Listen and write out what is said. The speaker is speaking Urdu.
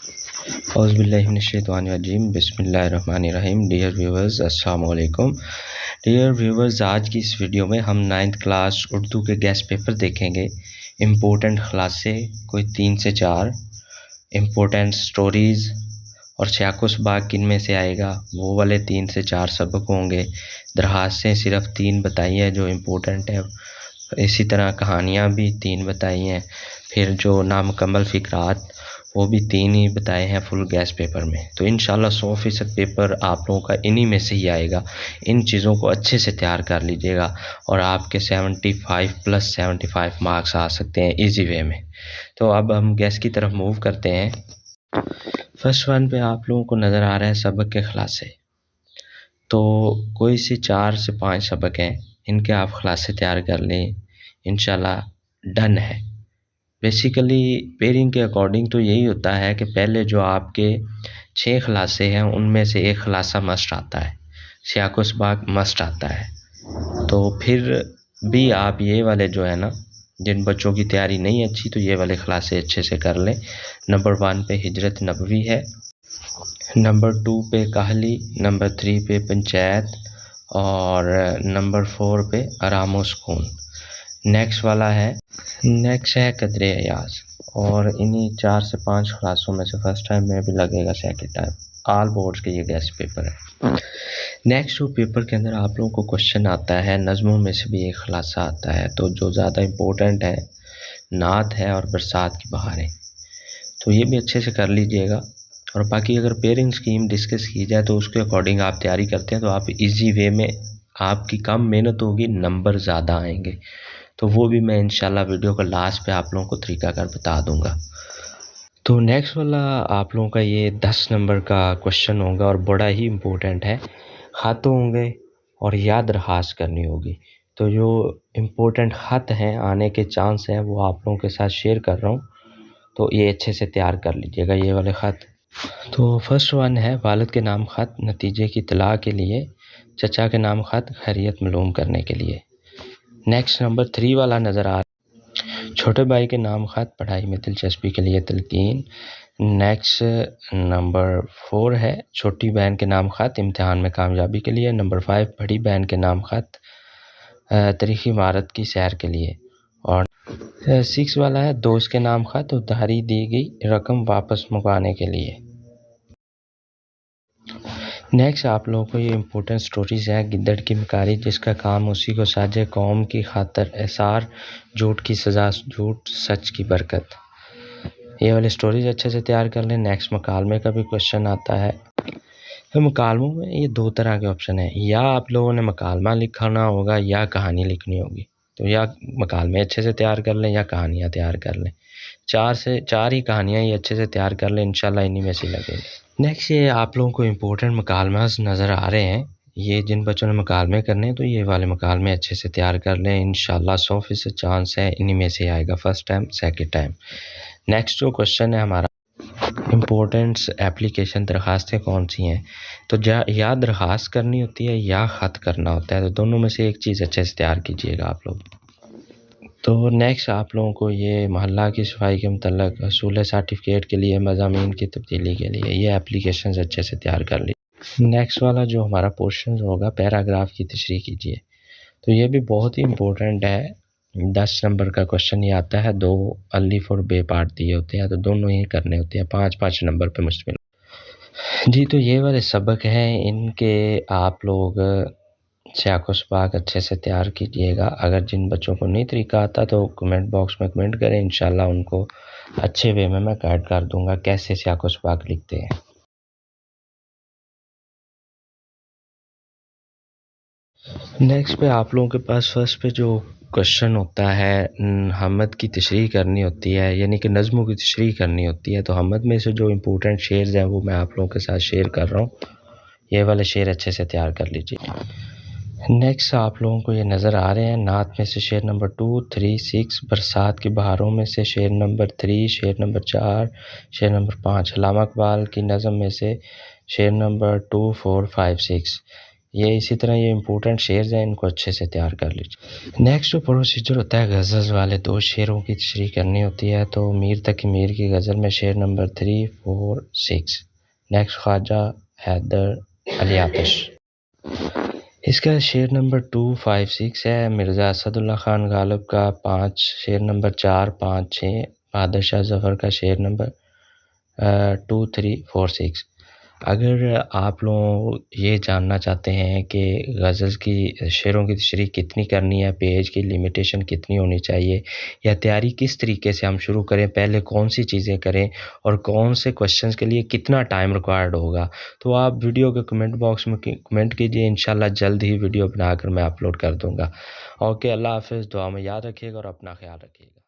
اعوذ باللہ من الشیطان الرجیم، بسم اللہ الرحمن الرحیم۔ ڈیئر ویورز، السلام علیکم۔ ڈیئر ویورز، آج کی اس ویڈیو میں ہم 9th کلاس اردو کے گیسٹ پیپر دیکھیں گے۔ امپورٹنٹ خلاصے کوئی 3 سے 4، امپورٹنٹ سٹوریز اور سیاق و سباق کن میں سے آئے گا، وہ والے 3 سے 4 سبق ہوں گے۔ درخواستیں صرف 3 بتائی ہیں جو امپورٹنٹ ہے، اسی طرح کہانیاں بھی 3 بتائی ہیں، پھر جو نامکمل فقرات وہ بھی 3 ہی بتائے ہیں فل گیس پیپر میں۔ تو انشاءاللہ 100% پیپر آپ لوگوں کا انہی میں سے ہی آئے گا۔ ان چیزوں کو اچھے سے تیار کر لیجئے گا اور آپ کے 75+75 مارکس آ سکتے ہیں ایزی وے میں۔ تو اب ہم گیس کی طرف موو کرتے ہیں۔ فرسٹ ون پہ آپ لوگوں کو نظر آ رہا ہے سبق کے خلاصے۔ تو کوئی سے 4 سے 5 سبق ہیں، ان کے آپ خلاصے تیار کر لیں، انشاءاللہ ڈن ہے۔ بیسیکلی پیئرنگ کے اکارڈنگ تو یہی ہوتا ہے کہ پہلے جو آپ کے 6 خلاصے ہیں ان میں سے ایک خلاصہ مسٹ آتا ہے، سیاق و سباق مسٹ آتا ہے۔ تو پھر بھی آپ یہ والے جو ہے نا، جن بچوں کی تیاری نہیں اچھی تو یہ والے خلاصے اچھے سے کر لیں۔ نمبر 1 پہ ہجرت نبوی ہے، نمبر 2 پہ کاہلی، نمبر 3 پہ پنچایت اور نمبر 4 پہ آرام و سکون۔ نیکسٹ ہے قدر ایاز، اور انہی 4 سے 5 خلاصوں میں سے فرسٹ ٹائم میں بھی لگے گا، سیکنڈ ٹائم آل بورڈز کے یہ گیسٹ پیپر ہے۔ نیکسٹ جو پیپر کے اندر آپ لوگوں کو کوشچن آتا ہے، نظموں میں سے بھی ایک خلاصہ آتا ہے، تو جو زیادہ امپورٹنٹ ہے نعت ہے اور برسات کی بہاریں، تو یہ بھی اچھے سے کر لیجئے گا۔ اور باقی اگر پیئرنگ سکیم ڈسکس کی جائے تو اس کے اکارڈنگ آپ تیاری کرتے ہیں تو آپ ایزی وے میں، آپ کی کم محنت ہوگی، نمبر زیادہ آئیں گے۔ تو وہ بھی میں انشاءاللہ ویڈیو کا لاسٹ پہ آپ لوگوں کو طریقہ کار بتا دوں گا۔ تو نیکسٹ والا آپ لوگوں کا یہ 10 نمبر کا کوشچن ہوگا اور بڑا ہی امپورٹنٹ ہے۔ خط ہوں گے اور یا درخواست کرنی ہوگی۔ تو جو امپورٹنٹ خط ہیں آنے کے چانس ہیں وہ آپ لوگوں کے ساتھ شیئر کر رہا ہوں، تو یہ اچھے سے تیار کر لیجئے گا یہ والے خط۔ تو فرسٹ ون ہے والد کے نام خط نتیجے کی اطلاع کے لیے، چچا کے نام خط خیریت معلوم کرنے کے لیے۔ نیکسٹ نمبر 3 والا نظر آ رہا ہے، چھوٹے بھائی کے نام خط پڑھائی میں دلچسپی کے لیے تلقین۔ نیکسٹ نمبر 4 ہے چھوٹی بہن کے نام خط امتحان میں کامیابی کے لیے۔ نمبر 5 بڑی بہن کے نام خط تاریخی عمارت کی سیر کے لیے۔ اور 6 والا ہے دوست کے نام خط ادھاری دی گئی رقم واپس منگوانے کے لیے۔ نیکسٹ آپ لوگوں کو یہ امپورٹنٹ سٹوریز ہیں، گدڑ کی مکاری جس کا کام اسی کو ساجے، قوم کی خاطر احسار، جھوٹ کی سزا جھوٹ، سچ کی برکت۔ یہ والے سٹوریز اچھے سے تیار کر لیں۔ نیکسٹ مکالمے کا بھی کوشچن آتا ہے۔ مکالموں میں یہ 2 طرح کے آپشن ہیں، یا آپ لوگوں نے مکالمہ لکھنا ہوگا یا کہانی لکھنی ہوگی۔ تو یا مکالمے اچھے سے تیار کر لیں یا کہانیاں تیار کر لیں۔ 4 ہی کہانیاں ہی اچھے سے تیار کر لیں، انشاءاللہ انہی میں سے لگے گی۔ نیکسٹ یہ آپ لوگوں کو امپورٹنٹ مکالمات نظر آ رہے ہیں، یہ جن بچوں نے مکالمے کرنے ہیں تو یہ والے مکالمے اچھے سے تیار کر لیں، انشاءاللہ 100% چانس ہے انہی میں سے آئے گا first time second time. Next جو کوشچن ہے ہمارا، امپورٹنٹس ایپلیکیشن درخواستیں کون سی ہیں؟ تو یا درخواست کرنی ہوتی ہے یا خط کرنا ہوتا ہے، تو دونوں میں سے ایک چیز اچھے سے تیار کیجئے گا آپ لوگ۔ تو نیکسٹ آپ لوگوں کو یہ محلہ کی صفائی کے متعلق حصول سرٹیفکیٹ کے لیے، مضامین کی تبدیلی کے لیے یہ اپلیکیشنز اچھے سے تیار کر لی۔ نیکسٹ والا جو ہمارا پورشن ہوگا پیراگراف کی تشریح کیجیے، تو یہ بھی بہت ہی امپورٹنٹ ہے۔ 10 نمبر کا کوشچن یہ آتا ہے، 2 الف اور بے پارٹ دیے ہوتے ہیں تو دونوں ہی کرنے ہوتے ہیں، 5 نمبر پہ مشتمل۔ جی تو یہ والے سبق ہیں، ان کے آپ لوگ سیاق و سباق اچھے سے تیار کیجئے گا۔ اگر جن بچوں کو نہیں طریقہ آتا تو کمنٹ باکس میں کمنٹ کریں، انشاءاللہ ان کو اچھے وے میں گائیڈ کر دوں گا کیسے سیاق و سباق لکھتے ہیں۔ نیکسٹ پہ آپ لوگوں کے پاس فرسٹ پہ جو کوشچن ہوتا ہے، حمد کی تشریح کرنی ہوتی ہے، یعنی کہ نظموں کی تشریح کرنی ہوتی ہے، تو حمد میں سے جو امپورٹنٹ شعرز ہیں وہ میں آپ لوگوں کے ساتھ شیئر کر رہا ہوں، یہ والے شعر اچھے سے تیار کر لیجیے۔ نیکسٹ آپ لوگوں کو یہ نظر آ رہے ہیں، نعت میں سے شعر نمبر 2، 3، 6، برسات کی بہاروں میں سے شعر نمبر 3، شعر نمبر 4، شعر نمبر 5، علامہ اقبال کی نظم میں سے شعر نمبر 2، 4، 5، 6۔ یہ اسی طرح یہ امپورٹنٹ شیئرز ہیں، ان کو اچھے سے تیار کر لیجیے۔ نیکسٹ جو پروسیجر ہوتا ہے غزل والے 2 شعروں کی تشریح کرنی ہوتی ہے، تو میر تقی میر کی غزل میں شعر نمبر 3، 4، 6۔ نیکسٹ خواجہ حیدر علی آتش، اس کا شعر نمبر 2، 5، 6 ہے۔ مرزا اسد اللہ خان غالب کا 5، شعر نمبر 4، 5، 6۔ بہادر شاہ ظفر کا شعر نمبر 2، 3، 4، 6۔ اگر آپ لوگ یہ جاننا چاہتے ہیں کہ غزل کی شعروں کی تشریح کتنی کرنی ہے، پیج کی لمیٹیشن کتنی ہونی چاہیے، یا تیاری کس طریقے سے ہم شروع کریں، پہلے کون سی چیزیں کریں اور کون سے کوشچنز کے لیے کتنا ٹائم ریکوائرڈ ہوگا، تو آپ ویڈیو کے کمنٹ باکس میں کمنٹ کیجیے، انشاءاللہ جلد ہی ویڈیو بنا کر میں اپلوڈ کر دوں گا۔ اوکے، اللہ حافظ، دعا میں یاد رکھیے گا اور اپنا خیال رکھیے گا۔